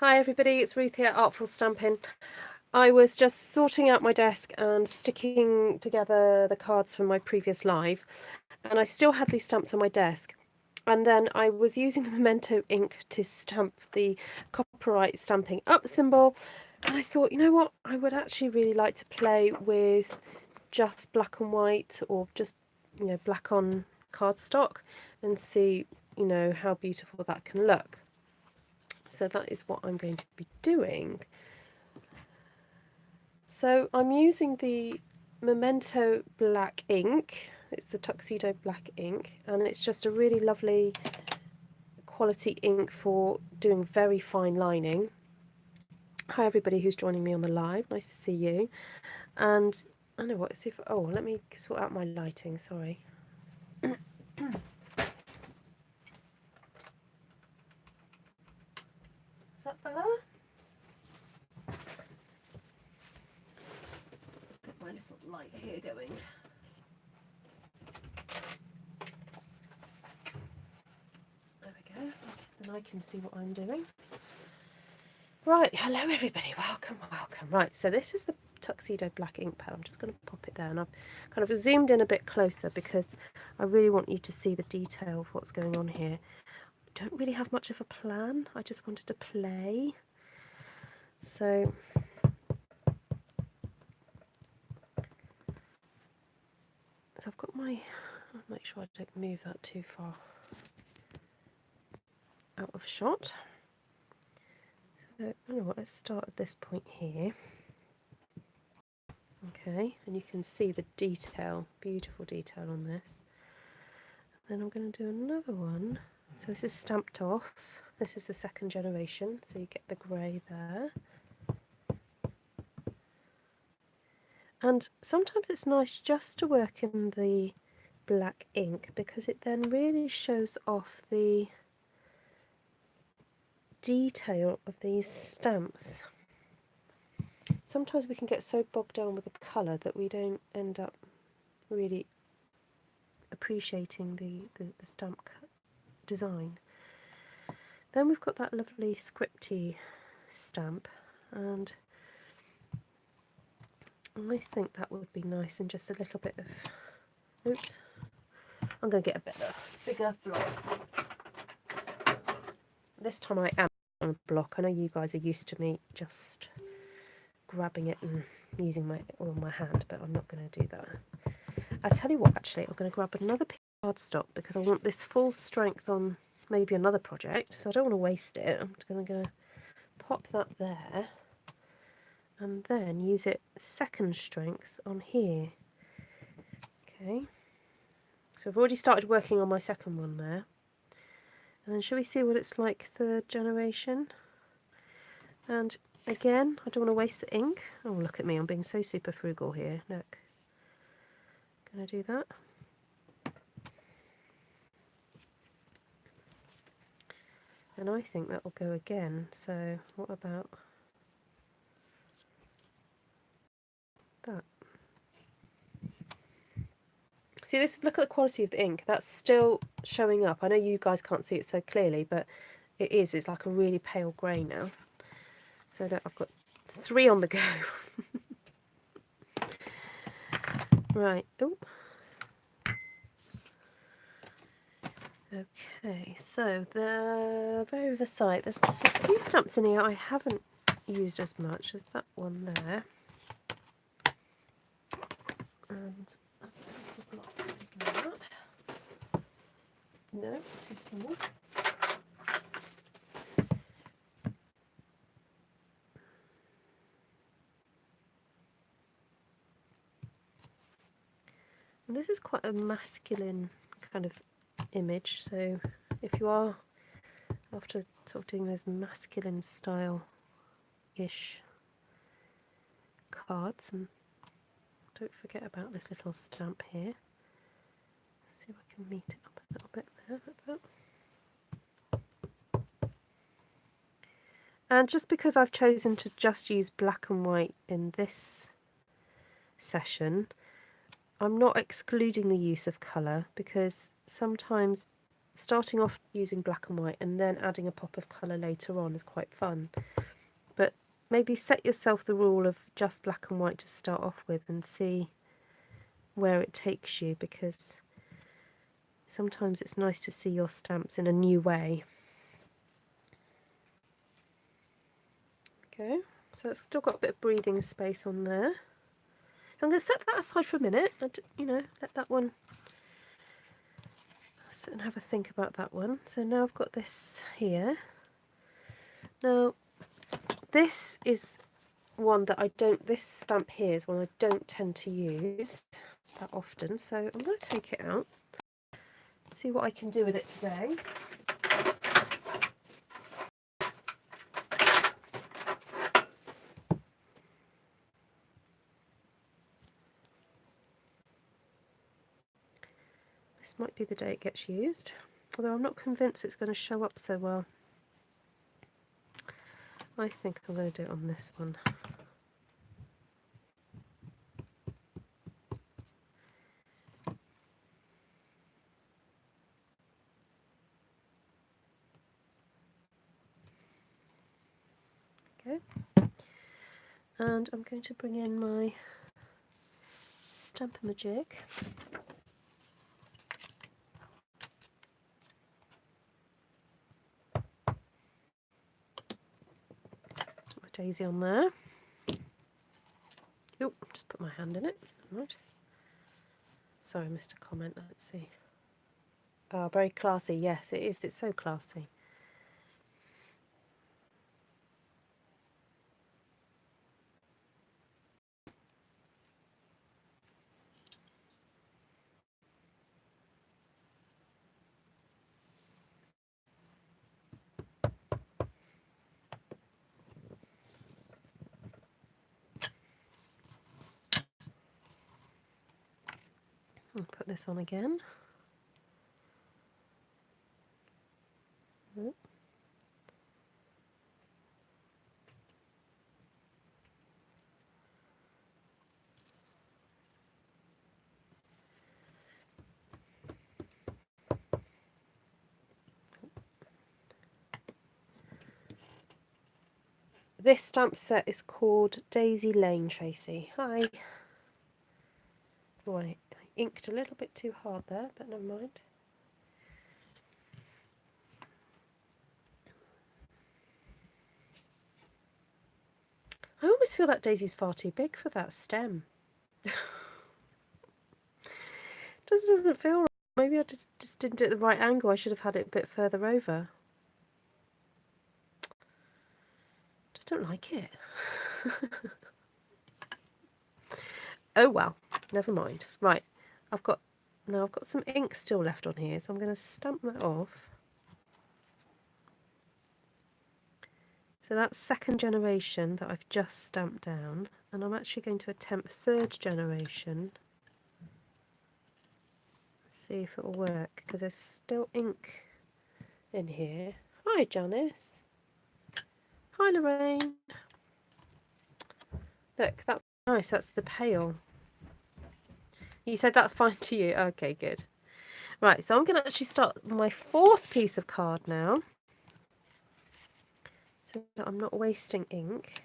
Hi everybody, it's Ruth here at Artful Stampin. I was just sorting out my desk and sticking together the cards from my previous live, and I still had these stamps on my desk. And then I was using the Memento ink to stamp the copyright Stampin' Up symbol, and I thought, you know what, I would actually really like to play with just black and white, or just, black on cardstock, and see, how beautiful that can look. So that is what I'm going to be doing. So I'm using the Memento black ink. It's the Tuxedo black ink, and it's just a really lovely quality ink for doing very fine lining. Hi everybody who's joining me on the live, nice to see you. And I know what, see if, oh, let me sort out my lighting, sorry. Is that better? Get my little light here going. There we go, then I can see what I'm doing. Right, hello everybody, welcome. Right, so this is the Tuxedo black ink pad. I'm just going to pop it there, and I've kind of zoomed in a bit closer because I really want you to see the detail of what's going on here. I don't really have much of a plan, I just wanted to play. So I've got my, I'll make sure I don't move that too far out of shot. So I don't know what, let's start at this point here. Okay, and you can see the detail, beautiful detail on this. Then I'm going to do another one. So this is stamped off. This is the second generation, so you get the grey there. And sometimes it's nice just to work in the black ink because it then really shows off the detail of these stamps. Sometimes we can get so bogged down with the colour that we don't end up really appreciating the stamp design. Then we've got that lovely scripty stamp, and I think that would be nice in just a little bit of, oops, I'm going to get a bit of a bigger block. This time I am on a block. I know you guys are used to me just grabbing it and using all of my hand, but I'm not going to do that. I tell you what, actually, I'm going to grab another piece of cardstock because I want this full strength on maybe another project, so I don't want to waste it. I'm just going to pop that there and then use it second strength on here. Okay, so I've already started working on my second one there. And then shall we see what it's like third generation? And again, I don't want to waste the ink. Oh, look at me, I'm being so super frugal here. Look. Gonna do that. And I think that will go again. So what about that? See this, look at the quality of the ink. That's still showing up. I know you guys can't see it so clearly, but it is. It's like a really pale grey now. So look, I've got 3 on the go. Right. Oh. Okay, so the very Versailles, there's just a few stamps in here I haven't used as much as that one there. And that. No, too small. And this is quite a masculine kind of image, so if you are after sort of doing those masculine style-ish cards, and don't forget about this little stamp here. See if I can meet it up a little bit there, like that. And just because I've chosen to just use black and white in this session, I'm not excluding the use of colour, because sometimes starting off using black and white and then adding a pop of colour later on is quite fun. But maybe set yourself the rule of just black and white to start off with and see where it takes you, because sometimes it's nice to see your stamps in a new way. Okay, so it's still got a bit of breathing space on there. So I'm going to set that aside for a minute and, you know, let that one sit and have a think about that one. So now I've got this here. Now, this is one that this stamp here is one I don't tend to use that often. So I'm going to take it out, see what I can do with it today. This might be the day it gets used, although I'm not convinced it's going to show up so well. I think I'm going to do it on this one. Okay, and I'm going to bring in my Stamp-A-Majig. My daisy on there. Oop, just put my hand in it. Right. Sorry, I missed a comment. Let's see. Oh, very classy. Yes, it is. It's so classy. I'll put this on again. Oop. This stamp set is called Daisy Lane, Tracy. Hi. Oh, I inked a little bit too hard there, but never mind. I always feel that daisy's far too big for that stem. Just doesn't feel right. Maybe I just didn't do it at the right angle. I should have had it a bit further over. Just don't like it. Oh well, never mind. Right, I've got some ink still left on here, so I'm going to stamp that off. So that's second generation that I've just stamped down, and I'm actually going to attempt third generation. See if it will work, because there's still ink in here. Hi Janice. Hi Lorraine. Look, that's nice. That's the pale. You said that's fine to you. Okay, good. Right, so I'm going to actually start my fourth piece of card now, so that I'm not wasting ink.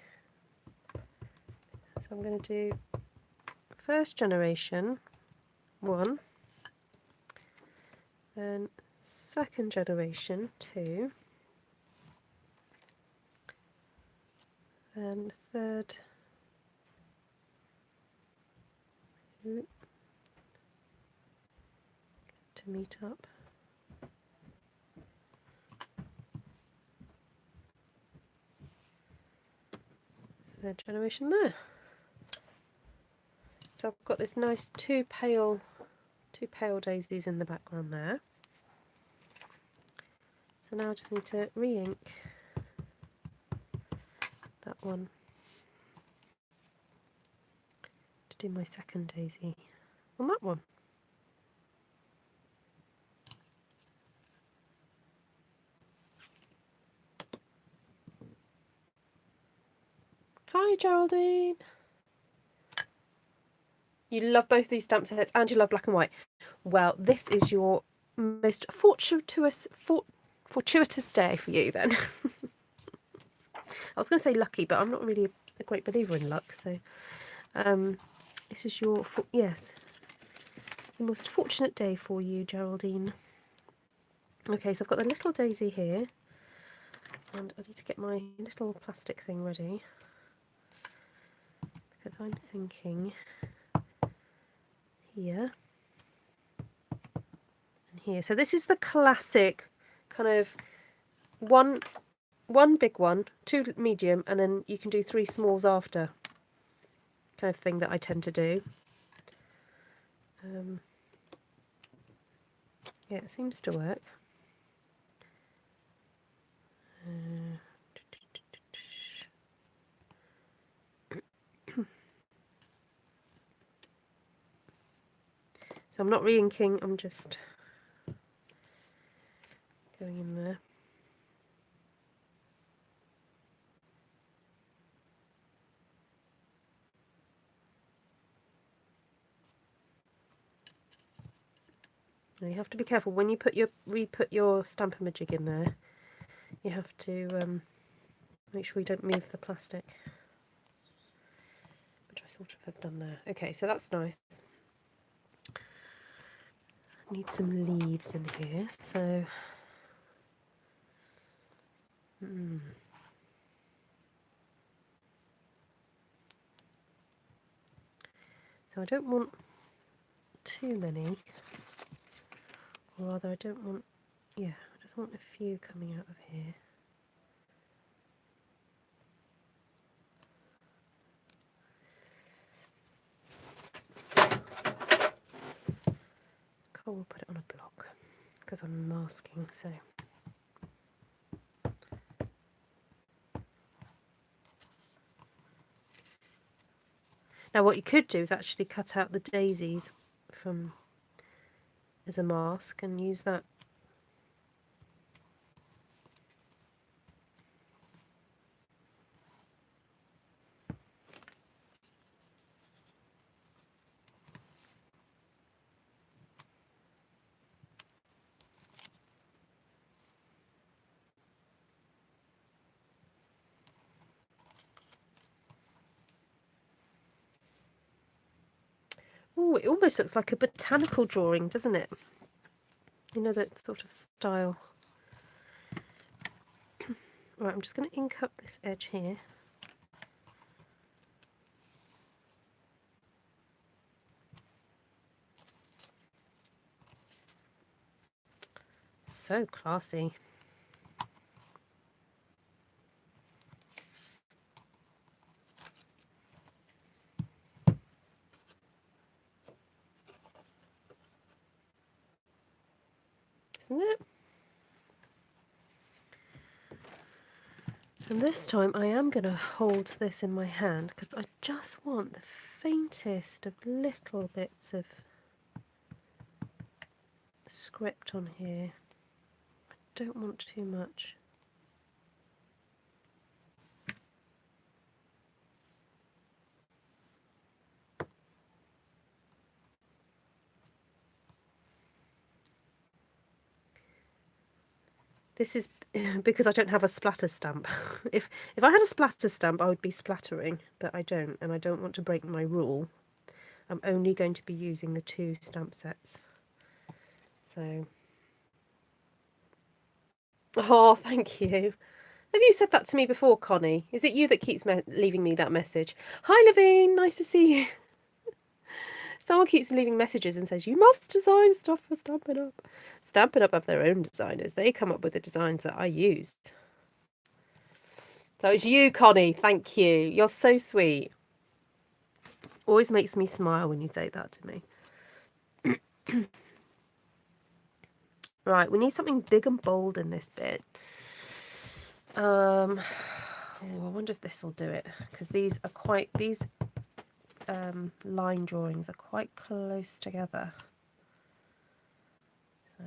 So I'm going to do first generation 1, then second generation 2, then third to meet up. Third generation there. So I've got this nice two pale daisies in the background there. So now I just need to re-ink that one to do my second daisy on that one. Hi Geraldine! You love both these stamp sets and you love black and white. Well, this is your most fortuitous day for you then. I was going to say lucky, but I'm not really a great believer in luck. So this is your, yes, the most fortunate day for you, Geraldine. Okay, so I've got the little daisy here. And I need to get my little plastic thing ready. Because I'm thinking here and here. So this is the classic kind of one big one, 2 medium, and then you can do 3 smalls after kind of thing that I tend to do. Yeah, it seems to work. So I'm not re-inking, I'm just going in there. Now you have to be careful when you put your re-put your Stamp-A-Majig in there. You have to make sure you don't move the plastic, which I sort of have done there. Okay, so that's nice. I need some leaves in here, so so I don't want too many, or rather I don't want, yeah, I just want a few coming out of here. I will put it on a block because I'm masking, so. Now what you could do is actually cut out the daisies from as a mask and use that. Oh, it almost looks like a botanical drawing, doesn't it? You know, that sort of style. Right, I'm just going to ink up this edge here. So classy. Isn't it? And this time I am going to hold this in my hand because I just want the faintest of little bits of script on here. I don't want too much. This is because I don't have a splatter stamp. If I had a splatter stamp, I would be splattering, but I don't, and I don't want to break my rule. I'm only going to be using the 2 stamp sets. So, oh, thank you. Have you said that to me before, Connie? Is it you that keeps leaving me that message? Hi, Levine, nice to see you. Someone keeps leaving messages and says, you must design stuff for Stampin' Up. Stampin' Up have their own designers. They come up with the designs that I use. So it's you, Connie. Thank you. You're so sweet. Always makes me smile when you say that to me. Right, we need something big and bold in this bit. Oh, I wonder if this will do it, because these line drawings are quite close together. So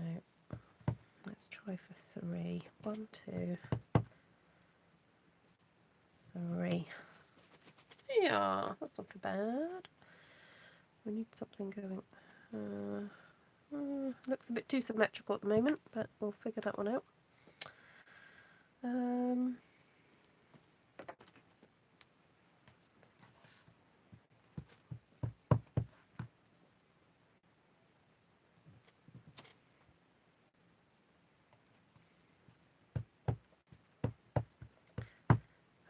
let's try for 3. 1, 2, 3. Yeah, that's not too bad. We need something going. Looks a bit too symmetrical at the moment, but we'll figure that one out.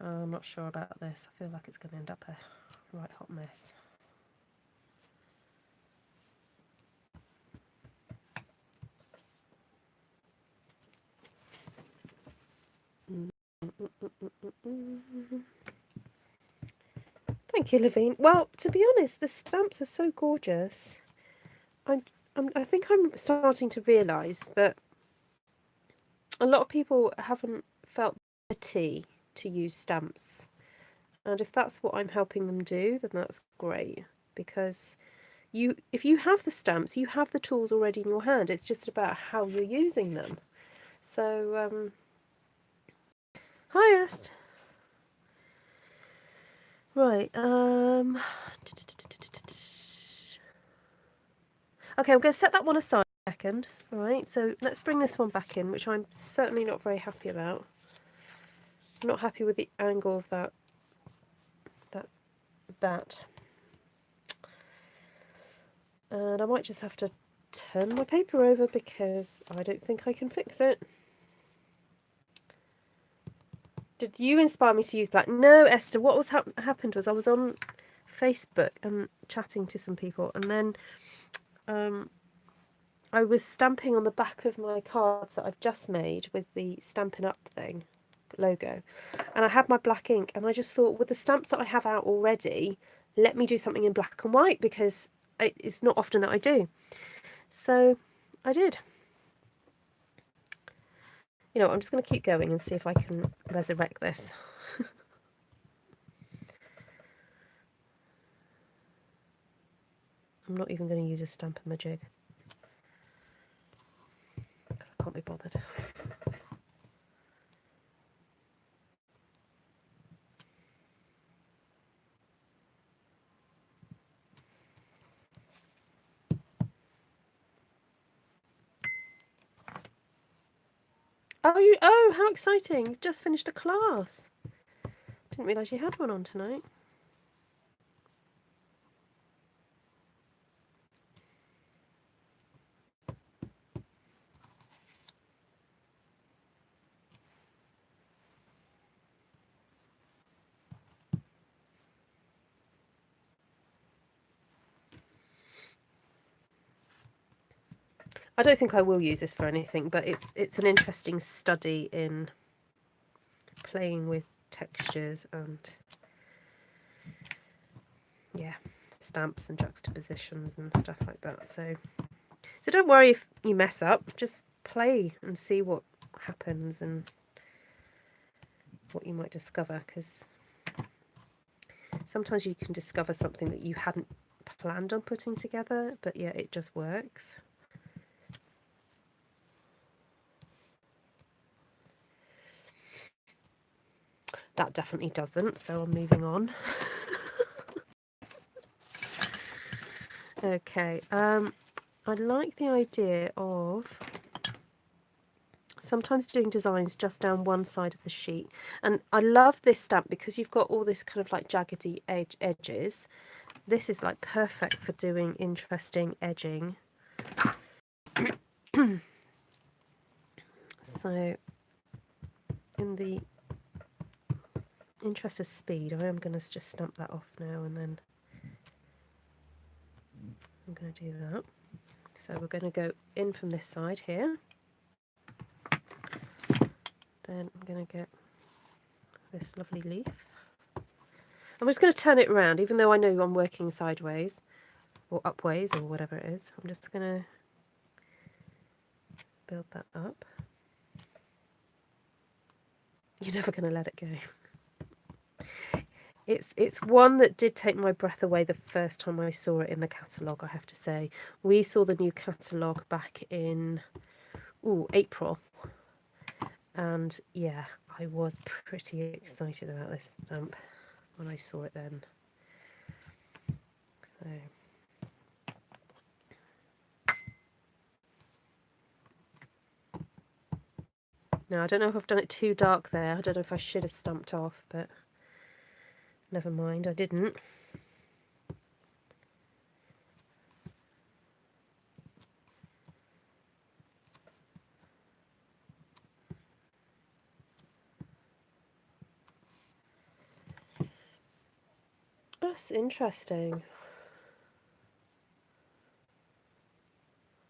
I'm not sure about this. I feel like it's going to end up a right hot mess. Thank you, Levine. Well, to be honest, the stamps are so gorgeous. I think I'm starting to realise that a lot of people haven't felt the tea to use stamps. And if that's what I'm helping them do, then that's great. Because if you have the stamps, you have the tools already in your hand. It's just about how you're using them. So, hi, Est. Right. Okay, I'm going to set that one aside a second. All right. So let's bring this one back in, which I'm certainly not very happy about. I'm not happy with the angle of that. And I might just have to turn my paper over because I don't think I can fix it. Did you inspire me to use black? No, Esther. What was happened was I was on Facebook and chatting to some people, and then I was stamping on the back of my cards that I've just made with the Stampin' Up thing logo, and I had my black ink, and I just thought, with the stamps that I have out already, let me do something in black and white, because it's not often that I do. So I did. You know, I'm just going to keep going and see if I can resurrect this. I'm not even going to use a Stamp-A-Majig because I can't be bothered. Oh, how exciting. You've just finished a class. Didn't realise you had one on tonight. I don't think I will use this for anything, but it's an interesting study in playing with textures and, yeah, stamps and juxtapositions and stuff like that. So don't worry if you mess up. Just play and see what happens and what you might discover, because sometimes you can discover something that you hadn't planned on putting together, but yeah, it just works. That definitely doesn't, so I'm moving on. Okay, I like the idea of sometimes doing designs just down one side of the sheet. And I love this stamp because you've got all this kind of like jaggedy edges. This is like perfect for doing interesting edging. So in the interest of speed, I am going to just stamp that off now, and then I'm going to do that. So we're going to go in from this side here. Then I'm going to get this lovely leaf. I'm just going to turn it around, even though I know I'm working sideways or upways or whatever it is. I'm just going to build that up. You're never going to let it go. It's one that did take my breath away the first time I saw it in the catalogue, I have to say. We saw the new catalogue back in April. And yeah, I was pretty excited about this stamp when I saw it then. So Now, I don't know if I've done it too dark there. I don't know if I should have stamped off, but never mind, I didn't. That's interesting.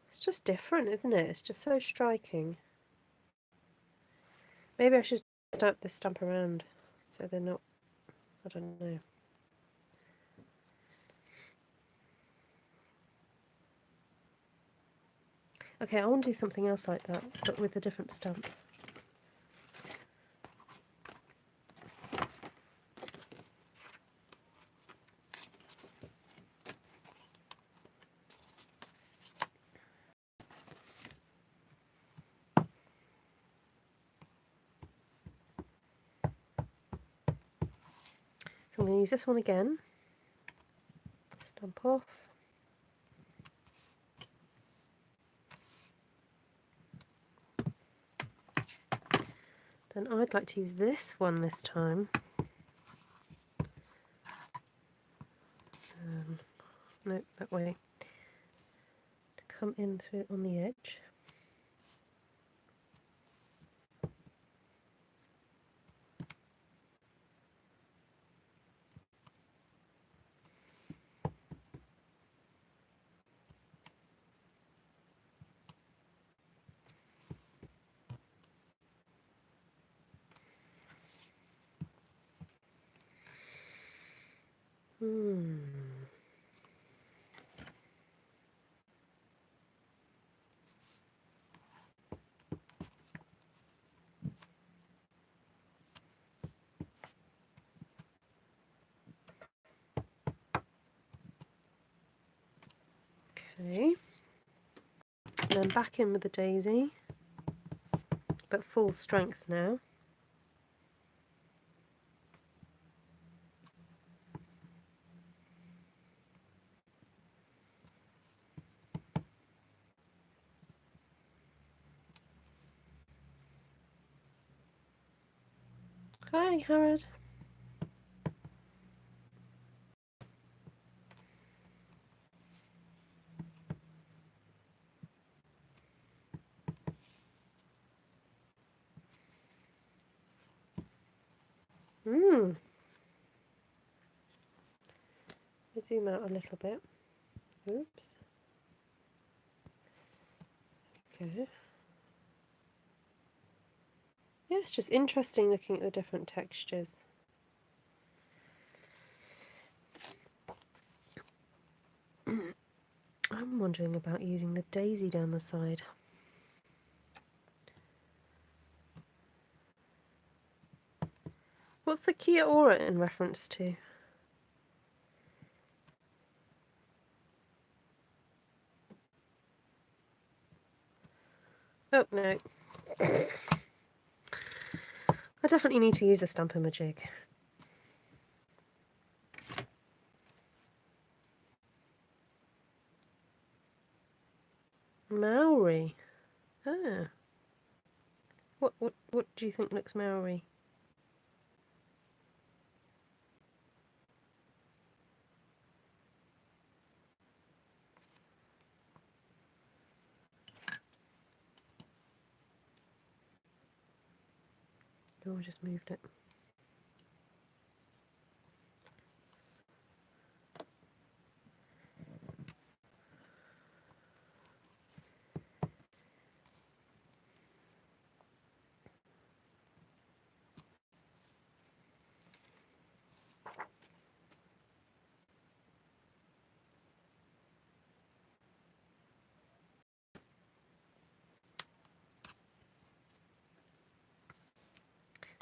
It's just different, isn't it? It's just so striking. Maybe I should stamp this stamp around so they're not, I don't know. Okay, I want to do something else like that, but with a different stamp. So I'm going to use this one again. Stamp off. Then I'd like to use this one this time. No, that way. To come in through on the edge. Okay. And then back in with the daisy, but full strength now. Hi, Harrod. Zoom out a little bit. Oops. Okay. Yeah, it's just interesting looking at the different textures. I'm wondering about using the daisy down the side. What's the Kia Aura in reference to? Oh, no. I definitely need to use a Stamp-A-Majig. Maori. Ah. What do you think looks Maori? Oh, I just moved it.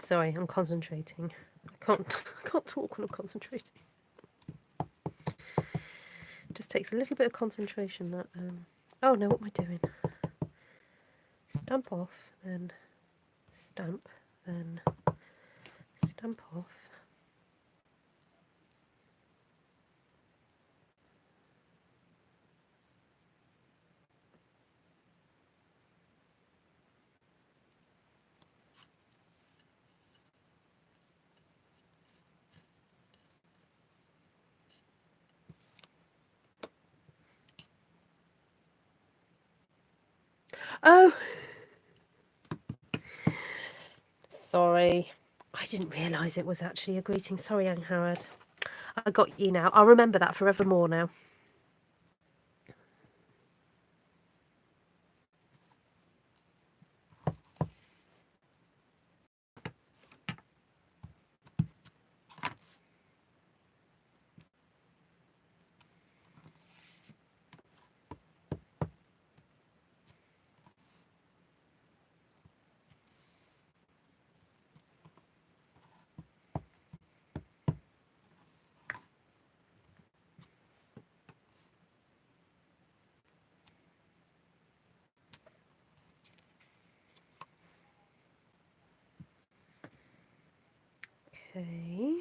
Sorry, I'm concentrating. I can't talk when I'm concentrating. It just takes a little bit of concentration. That oh no, what am I doing? Stamp off, then stamp, then stamp off. Oh, sorry. I didn't realise it was actually a greeting. Sorry, Young Howard. I got you now. I'll remember that forevermore now. Okay.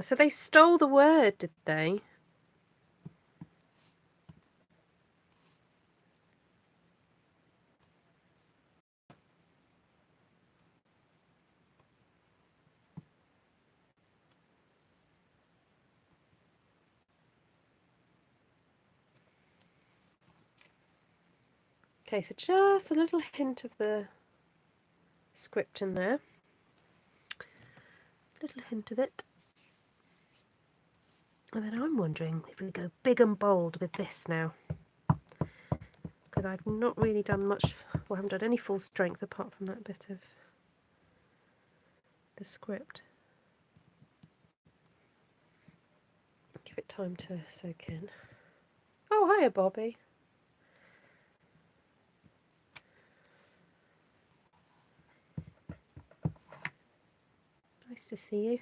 So they stole the word, did they? Okay, so just a little hint of the script in there. Little hint of it. And then I'm wondering if we go big and bold with this now. Because I've not really done much, well, I haven't done any full strength apart from that bit of the script. Give it time to soak in. Oh, hiya, Bobby. Nice to see you.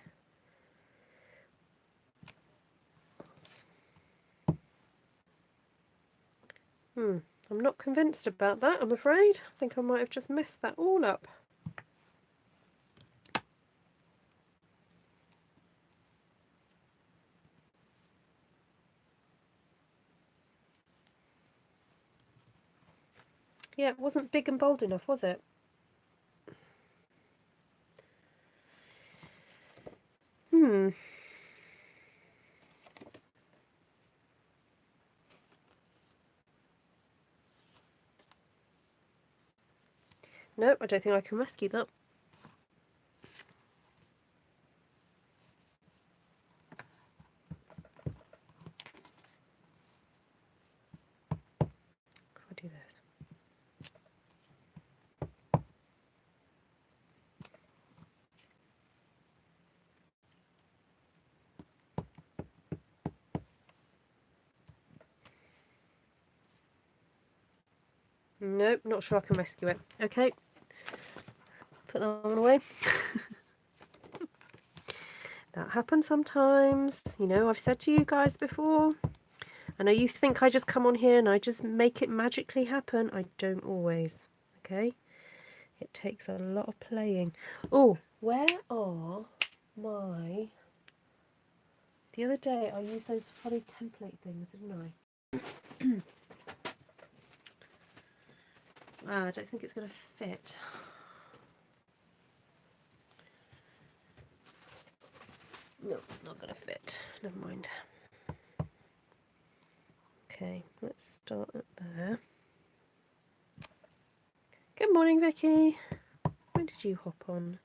I'm not convinced about that, I'm afraid. I think I might have just messed that all up. Yeah, it wasn't big and bold enough, was it? Nope, I don't think I can rescue that. If I do this. Nope, not sure I can rescue it. Okay. Put that one away. That happens sometimes. You know, I've said to you guys before. I know you think I just come on here and I just make it magically happen. I don't always. Okay? It takes a lot of playing. Oh, where are my... The other day I used those funny template things, didn't I? I don't think it's going to fit. No, not going to fit. Never mind. Okay, let's start at there. Good morning, Vicky. When did you hop on?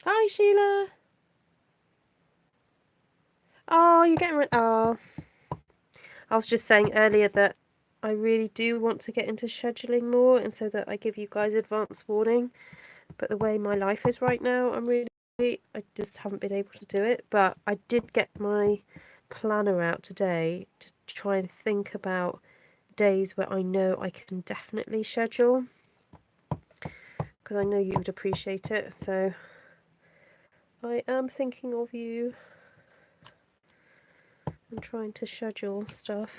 Hi, Sheila. Oh, you're getting rid. Oh, I was just saying earlier that I really do want to get into scheduling more, and so that I give you guys advance warning. But the way my life is right now, I just haven't been able to do it. But I did get my planner out today to try and think about days where I know I can definitely schedule, because I know you would appreciate it. So I am thinking of you and trying to schedule stuff.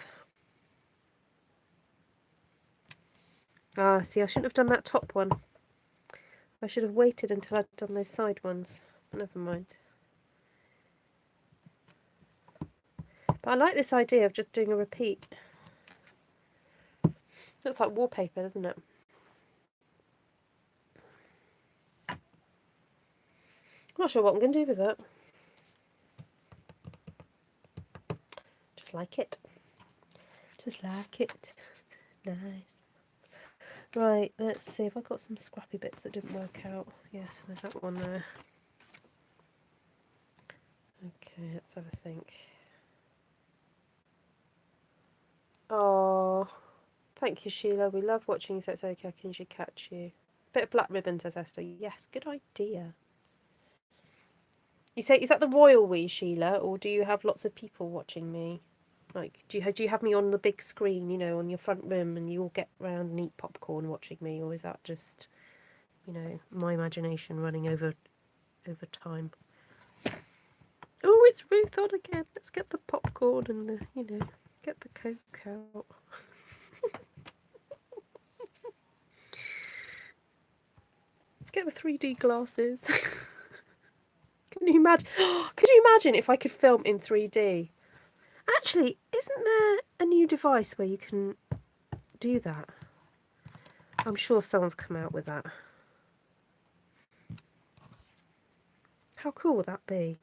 Ah, see, I shouldn't have done that top one. I should have waited until I'd done those side ones. Never mind. But I like this idea of just doing a repeat. Looks like wallpaper, doesn't it? I'm not sure what I'm going to do with it. Just like it. Just like it. It's nice. Right, let's see if I got some scrappy bits that didn't work out. Yes, there's that one there. Okay, let's have a think. Oh, thank you, Sheila. We love watching you, so it's okay. I can usually catch you. Bit of black ribbon, says Esther. Yes, good idea. You say, is that the royal we, Sheila, or do you have lots of people watching me? Like, do you have me on the big screen, you know, on your front room, and you all get round and eat popcorn watching me, or is that just, you know, my imagination running over time? Oh, it's Ruth on again. Let's get the popcorn and the, you know, get the Coke out. Get the 3D glasses. Can you imagine? Could you imagine if I could film in 3D? Actually, isn't there a new device where you can do that? I'm sure someone's come out with that. How cool would that be?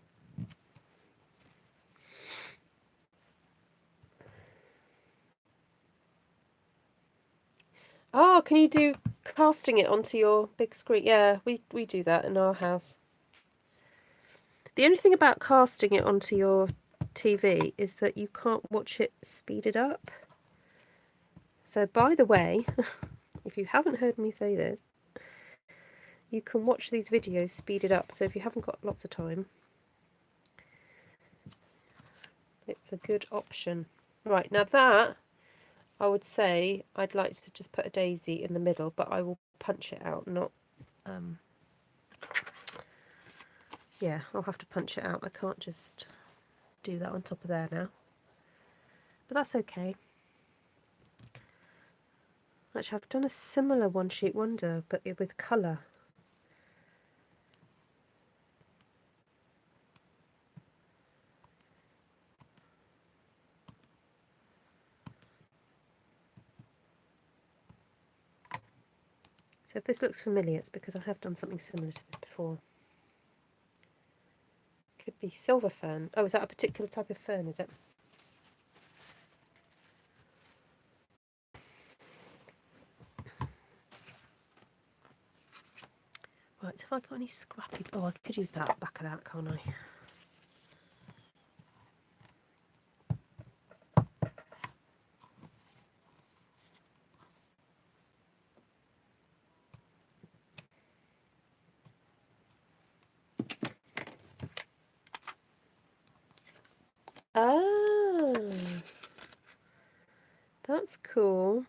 Oh, can you do casting it onto your big screen? Yeah, we do that in our house. The only thing about casting it onto your TV is that you can't watch it speeded up. So, by the way, if you haven't heard me say this, you can watch these videos speeded up. So if you haven't got lots of time, it's a good option. Right, now that, I would say I'd like to just put a daisy in the middle, but I will punch it out, not... yeah, I'll have to punch it out. I can't just do that on top of there now. But that's okay. Actually, I've done a similar one sheet wonder, but with colour. So if this looks familiar, it's because I have done something similar to this before. Could be silver fern. Oh, is that a particular type of fern, is it? Right, have I got any scrappy... Oh, I could use that back of that, can't I? Oh, that's cool.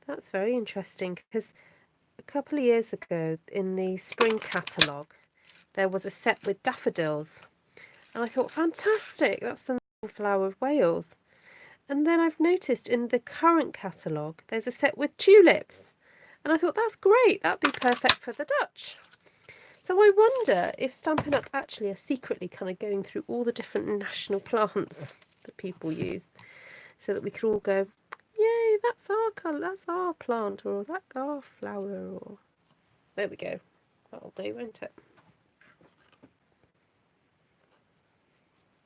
That's very interesting, because a couple of years ago in the spring catalogue there was a set with daffodils, and I thought, fantastic, that's the flower of Wales. And then I've noticed in the current catalogue there's a set with tulips, and I thought, that's great, that'd be perfect for the Dutch. So I wonder if Stampin' Up actually are secretly kind of going through all the different national plants that people use, so that we can all go, yay, that's our colour, that's our plant, or that's our flower, or... There we go. That'll do, won't it?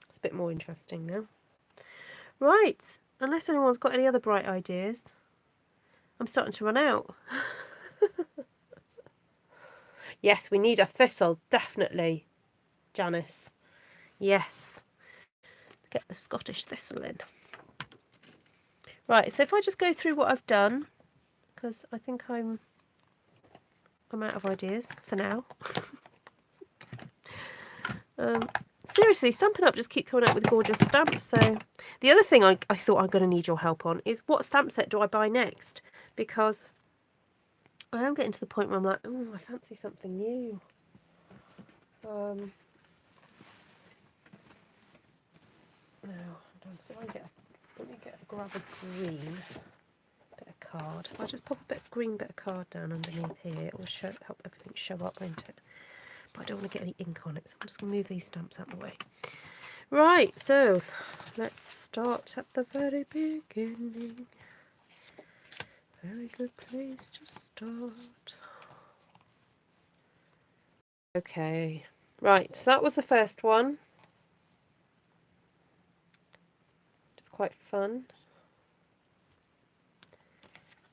It's a bit more interesting now. Right, unless anyone's got any other bright ideas. I'm starting to run out. Yes, we need a thistle, definitely, Janice. Yes. Get the Scottish thistle in. Right, so if I just go through what I've done, because I think I'm out of ideas for now. Seriously, Stampin' Up just keep coming out with gorgeous stamps. So the other thing I thought I'm going to need your help on is, what stamp set do I buy next? Because I am getting to the point where I'm like, oh, I fancy something new. No, hold on. So let me grab a green bit of card. If I just pop a bit of green bit of card down underneath here, it will help everything show up, won't it? But I don't want to get any ink on it, so I'm just going to move these stamps out of the way. Right, so let's start at the very beginning. Very good place to start. Okay, right, so that was the first one. It's quite fun.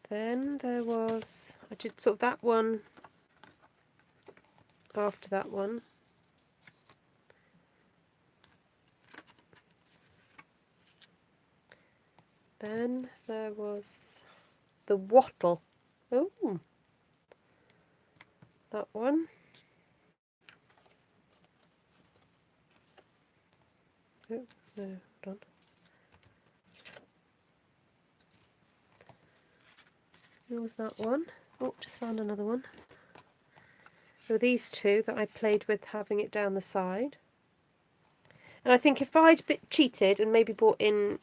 Then there was, I did sort of that one after that one. Then there was the wattle. Oh, that one. Oh, no, hold on. There was that one. Oh, just found another one. So these two that I played with having it down the side. And I think if I'd cheated and maybe brought in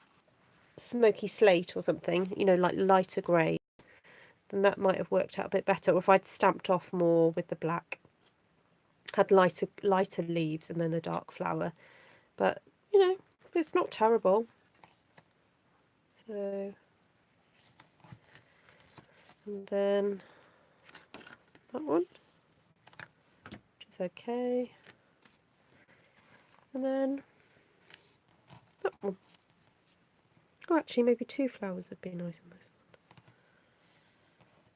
smoky slate or something, you know, like lighter grey, then that might have worked out a bit better. Or if I'd stamped off more with the black, had lighter leaves and then a dark flower. But, you know, it's not terrible. So, and then that one, which is okay. And then that one. Oh, actually, maybe two flowers would be nice on this one.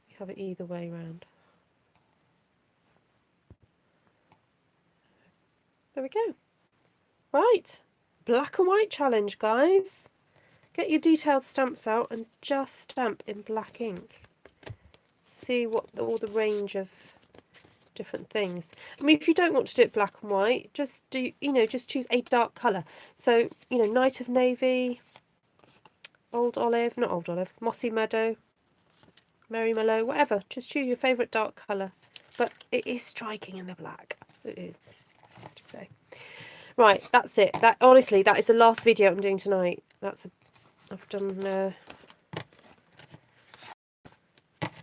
You have it either way round. There we go. Right, black and white challenge, guys. Get your detailed stamps out and just stamp in black ink. See what all the range of different things. I mean, if you don't want to do it black and white, just do, you know, just choose a dark colour. So, you know, Night of Navy, Old Olive, not Old Olive, Mossy Meadow, Merry Mallow, whatever. Just choose your favourite dark colour. But it is striking in the black. It is. To say. Right, that's it. That honestly, that is the last video I'm doing tonight. I've done.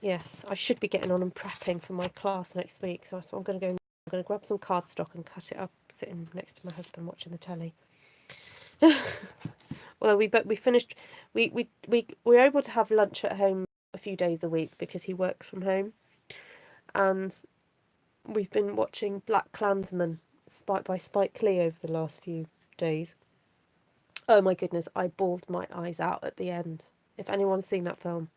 Yes, I should be getting on and prepping for my class next week. So I'm going to go. I'm going to grab some cardstock and cut it up, sitting next to my husband watching the telly. Well, we finished. We were able to have lunch at home a few days a week because he works from home, and we've been watching Black Klansman by Spike Lee over the last few days. Oh my goodness, I bawled my eyes out at the end. If anyone's seen that film,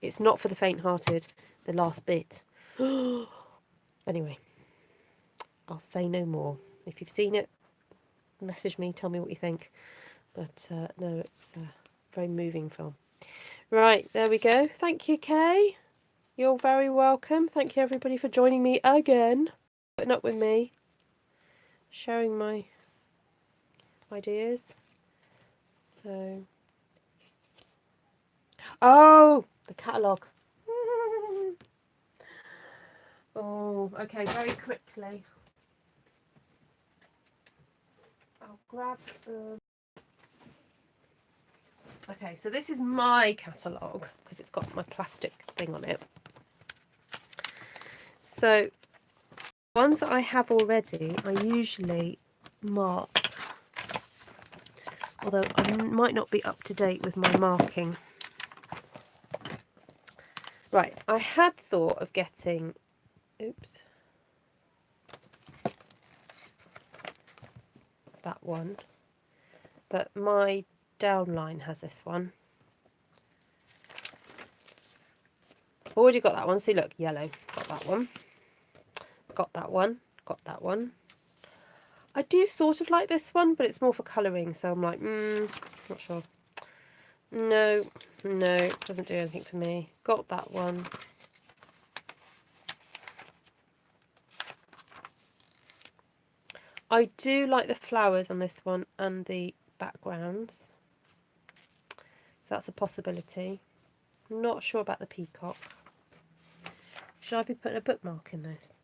it's not for the faint-hearted, the last bit. Anyway, I'll say no more. If you've seen it, message me, tell me what you think. But no, it's a very moving film. Right, there we go. Thank you, Kay. You're very welcome. Thank you, everybody, for joining me again. Putting up with me. Sharing my ideas. So, oh, the catalogue. Oh, okay, very quickly. I'll grab. Okay, so this is my catalogue because it's got my plastic thing on it. So, ones that I have already, I usually mark. Although I might not be up to date with my marking. Right, I had thought of getting, oops, that one, but my downline has this one. Already got that one, see look, yellow, got that one, got that one, got that one. I do sort of like this one, but it's more for colouring, so I'm like, not sure. No, doesn't do anything for me. Got that one. I do like the flowers on this one and the backgrounds. So that's a possibility. I'm not sure about the peacock. Should I be putting a bookmark in this?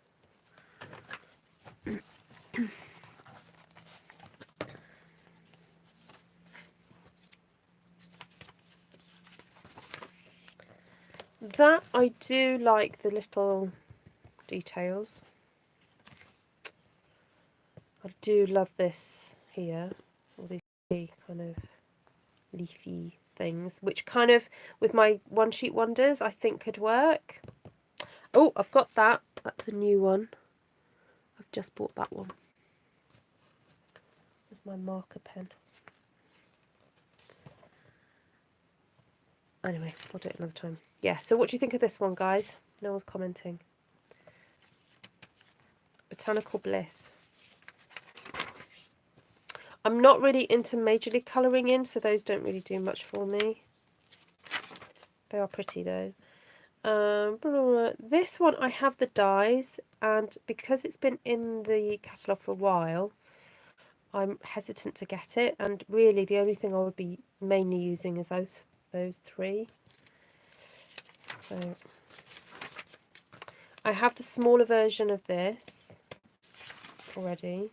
That I do like the little details. I do love this here, all these kind of leafy things, which kind of, with my one sheet wonders, I think could work. Oh, I've got that. That's a new one. I've just bought that one. There's my marker pen. Anyway, I'll do it another time. Yeah, so what do you think of this one, guys? No one's commenting. Botanical Bliss. I'm not really into majorly colouring in, so those don't really do much for me. They are pretty though. This one, I have the dies, and because it's been in the catalogue for a while, I'm hesitant to get it, and really the only thing I would be mainly using is those three. So I have the smaller version of this already.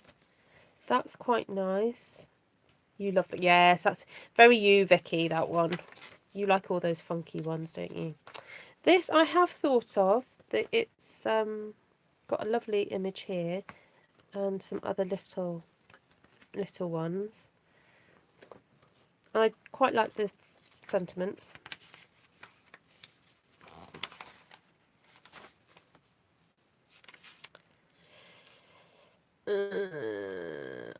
That's quite nice. You love it. Yes, that's very you, Vicky, that one. You like all those funky ones, don't you? This I have thought of, that it's got a lovely image here and some other little ones. I quite like the sentiments.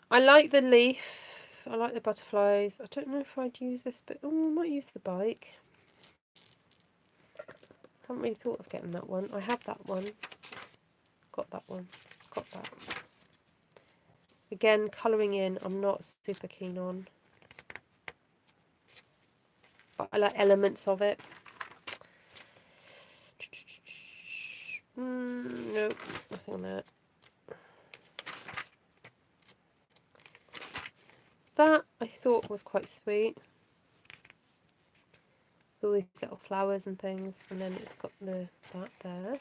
I like the leaf. I like the butterflies. I don't know if I'd use this, but I might use the bike. Haven't really thought of getting that one. I have that one. Got that one. Got that. Again, colouring in, I'm not super keen on. But I like elements of it. Nope, nothing on that. That I thought was quite sweet. All these little flowers and things, and then it's got that there.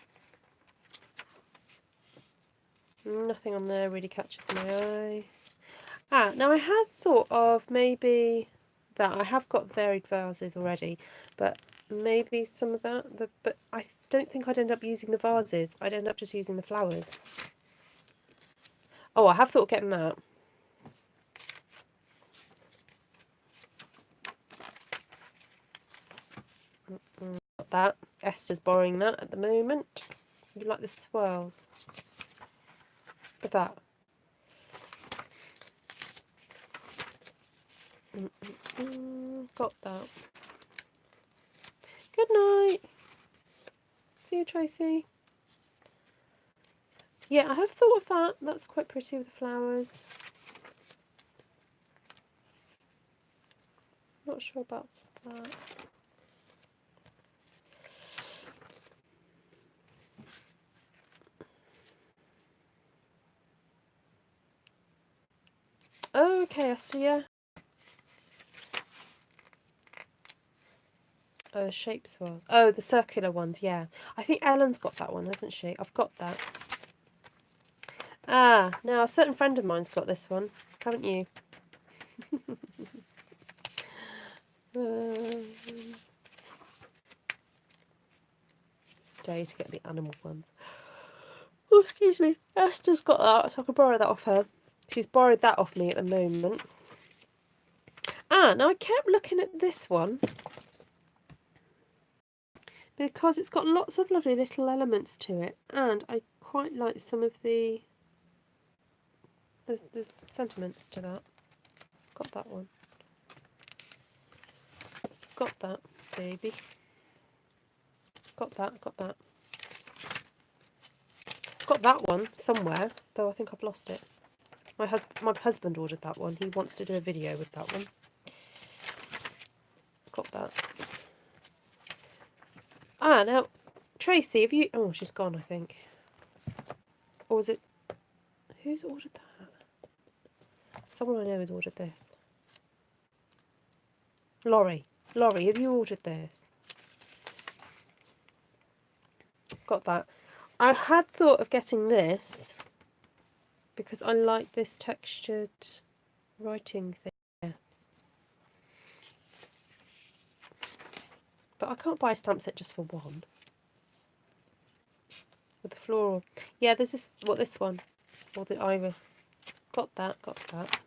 Nothing on there really catches my eye. Now I had thought of maybe that. I have got varied vases already, but maybe some of that. But I don't think I'd end up using the vases. I'd end up just using the flowers. Oh, I have thought of getting that. Got that. Esther's borrowing that at the moment. You like the swirls? Look at that. Got that. Good night. See you, Tracy. Yeah, I have thought of that. That's quite pretty with the flowers. Not sure about that. Oh, okay, Esther, yeah. Oh, the shape swirls. Oh, the circular ones, yeah. I think Ellen's got that one, hasn't she? I've got that. Now a certain friend of mine's got this one, haven't you? Day to get the animal ones. Oh, excuse me. Esther's got that, so I can borrow that off her. She's borrowed that off me at the moment. Now I kept looking at this one because it's got lots of lovely little elements to it, and I quite like some of the sentiments to that. Got that one. Got that, baby. Got that, got that. Got that one somewhere, though I think I've lost it. My husband ordered that one. He wants to do a video with that one. Got that. Now, Tracy, have you... Oh, she's gone, I think. Or was it... Who's ordered that? Someone I know has ordered this. Laurie, have you ordered this? Got that. I had thought of getting this because I like this textured writing thing here. But I can't buy a stamp set just for one. with the floral. Yeah, there's this, this one, or the iris. Got that, got that.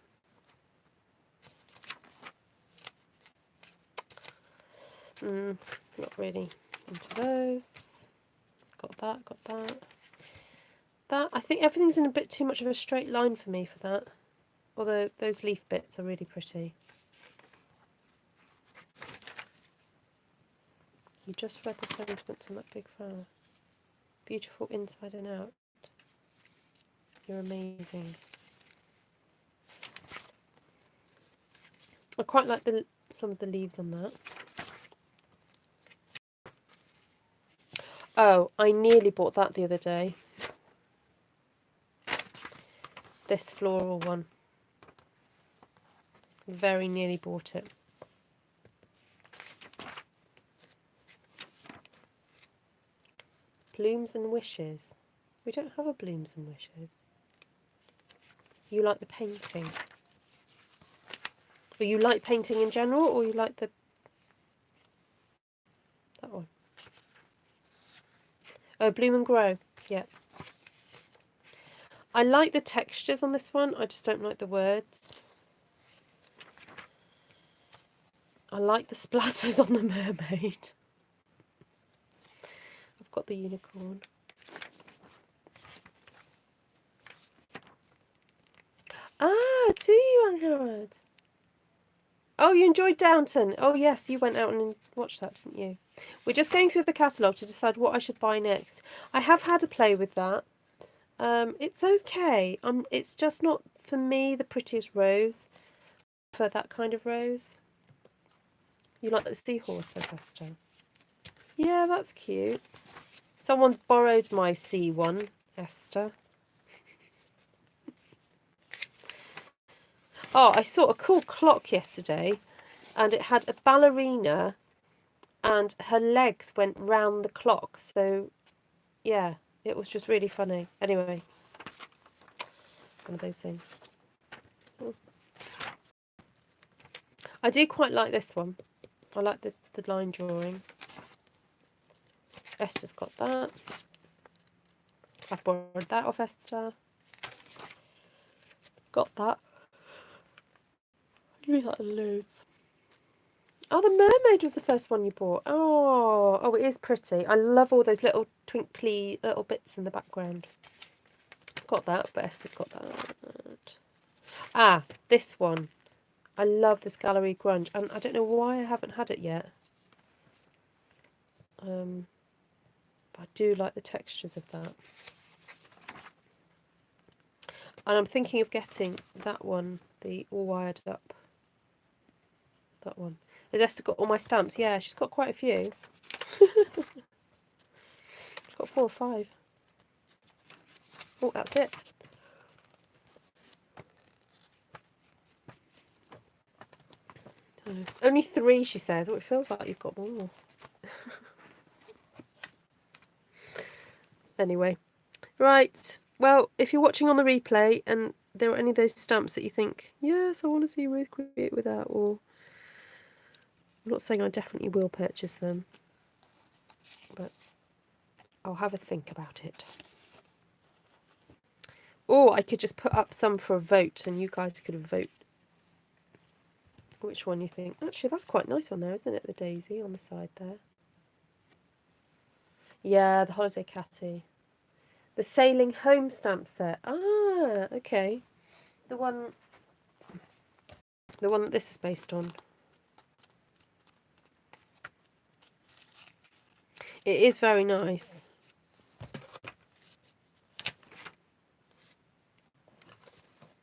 Not really into those. Got that, got that. That, I think everything's in a bit too much of a straight line for me for that. Although those leaf bits are really pretty. You just read the sentiments on that big flower. Beautiful inside and out. You're amazing. I quite like some of the leaves on that. Oh, I nearly bought that the other day. This floral one. Very nearly bought it. Blooms and Wishes. We don't have a Blooms and Wishes. You like the painting? Or you like painting in general, or you like that one? Oh, Bloom and Grow. Yeah. I like the textures on this one. I just don't like the words. I like the splatters on the mermaid. I've got the unicorn. Ah, do you, Howard? Oh, you enjoyed Downton. Oh, yes, you went out and watched that, didn't you? We're just going through the catalogue to decide what I should buy next. I have had a play with that. It's okay. It's just not, for me, the prettiest rose. For that kind of rose. You like the seahorse, says Esther. Yeah, that's cute. Someone's borrowed my sea one, Esther. Oh, I saw a cool clock yesterday, and it had a ballerina, and her legs went round the clock. So, yeah, it was just really funny. Anyway, one of those things. I do quite like this one. I like the line drawing. Esther's got that. I've borrowed that off Esther. Got that. I really like loads. Oh, the mermaid was the first one you bought. Oh, it is pretty. I love all those little twinkly little bits in the background. Got that, but Esther's got that. Ah, this one. I love this Gallery Grunge, and I don't know why I haven't had it yet. But I do like the textures of that. And I'm thinking of getting that one, the all wired up. That one. Has Esther got all my stamps? Yeah, she's got quite a few. She's got 4 or 5. Oh, that's it. Only 3, she says. Oh, it feels like you've got more. Anyway. Right. Well, if you're watching on the replay and there are any of those stamps that you think, yes, I want to see Ruth create with that, or I'm not saying I definitely will purchase them, but I'll have a think about it. Or I could just put up some for a vote and you guys could vote which one you think. Actually, that's quite nice on there, isn't it? The daisy on the side there. Yeah, the holiday catty. The sailing home stamp set. Ah, okay. The one that this is based on. It is very nice.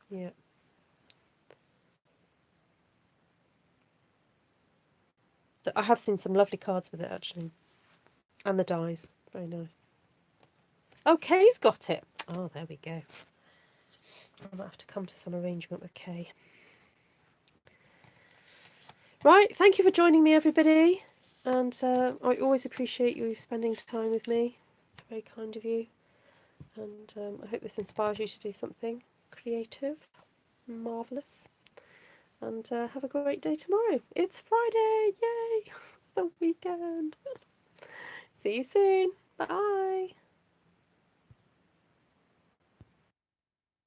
Yeah. I have seen some lovely cards with it, actually. And the dies. Very nice. Oh, Kay's got it. Oh, there we go. I might have to come to some arrangement with Kay. Right, thank you for joining me, everybody. And I always appreciate you spending time with me. It's very kind of you. And I hope this inspires you to do something creative, marvellous. And have a great day tomorrow. It's Friday! Yay! It's the weekend. See you soon. Bye.